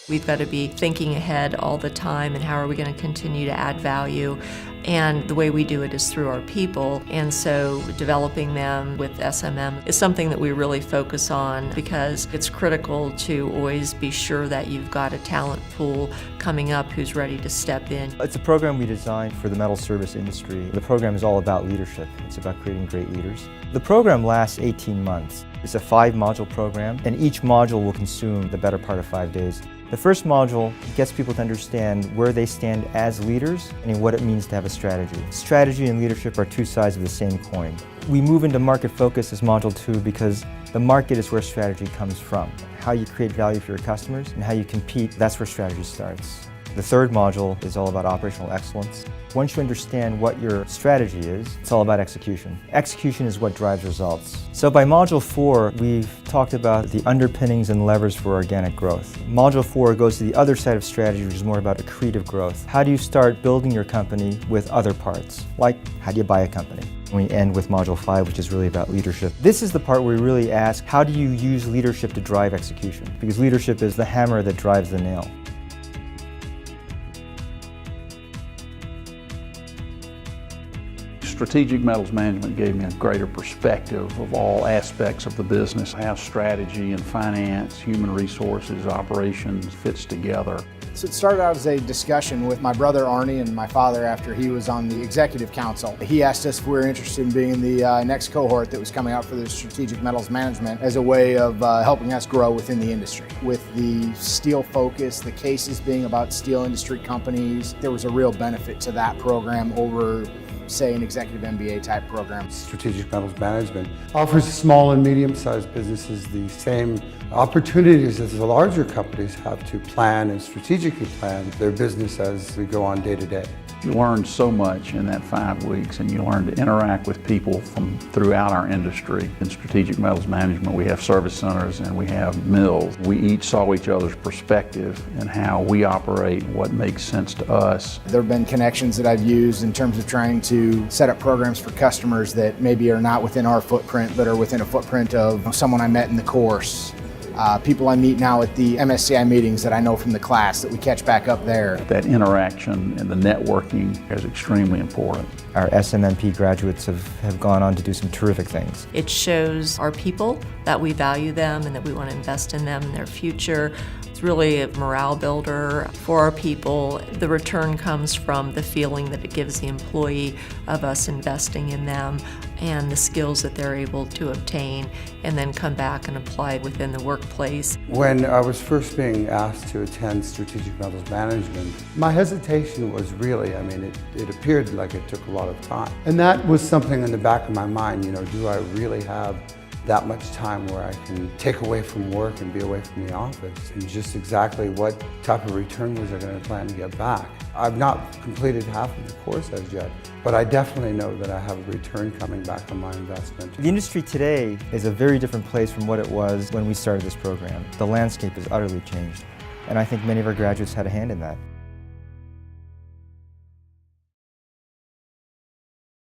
We've got to be thinking ahead all the time and how are we going to continue to add value. And the way we do it is through our people. And so developing them with SMM is something that we really focus on because it's critical to always be sure that you've got a talent pool coming up who's ready to step in. It's a program we designed for the metal service industry. The program is all about leadership. It's about creating great leaders. The program lasts 18 months. It's a 5-module program, and each module will consume the better part of 5 days. The first module gets people to understand where they stand as leaders and what it means to have a strategy. Strategy and leadership are two sides of the same coin. We move into market focus as module 2 because the market is where strategy comes from. How you create value for your customers and how you compete, that's where strategy starts. The third module is all about operational excellence. Once you understand what your strategy is, it's all about execution. Execution is what drives results. So by Module 4, we've talked about the underpinnings and levers for organic growth. Module 4 goes to the other side of strategy, which is more about accretive growth. How do you start building your company with other parts? Like, how do you buy a company? We end with Module 5, which is really about leadership. This is the part where we really ask, how do you use leadership to drive execution? Because leadership is the hammer that drives the nail. Strategic metals management gave me a greater perspective of all aspects of the business, how strategy and finance, human resources, operations fits together. So it started out as a discussion with my brother Arnie and my father after he was on the executive council. He asked us if we were interested in being the next cohort that was coming out for the strategic metals management as a way of helping us grow within the industry. With the steel focus, the cases being about steel industry companies, there was a real benefit to that program over, say, an executive MBA type program. Strategic metals management offers small and medium-sized businesses the same opportunities as the larger companies have to plan and strategically plan their business as we go on day to day. You learn so much in that 5 weeks, and you learn to interact with people from throughout our industry. In strategic metals management, we have service centers and we have mills. We each saw each other's perspective and how we operate, what makes sense to us. There have been connections that I've used in terms of trying to set up programs for customers that maybe are not within our footprint, but are within a footprint of someone I met in the course. People I meet now at the MSCI meetings that I know from the class that we catch back up there. That interaction and the networking is extremely important. Our SMMP graduates have gone on to do some terrific things. It shows our people that we value them and that we want to invest in them and their future. It's really a morale builder for our people. The return comes from the feeling that it gives the employee of us investing in them and the skills that they're able to obtain and then come back and apply within the workplace. When I was first being asked to attend strategic metals management, my hesitation was really, it appeared like it took a lot of time. And that was something in the back of my mind, do I really have that much time where I can take away from work and be away from the office, and just exactly what type of return was I going to plan to get back. I've not completed half of the course as yet, but I definitely know that I have a return coming back on my investment. The industry today is a very different place from what it was when we started this program. The landscape has utterly changed, and I think many of our graduates had a hand in that.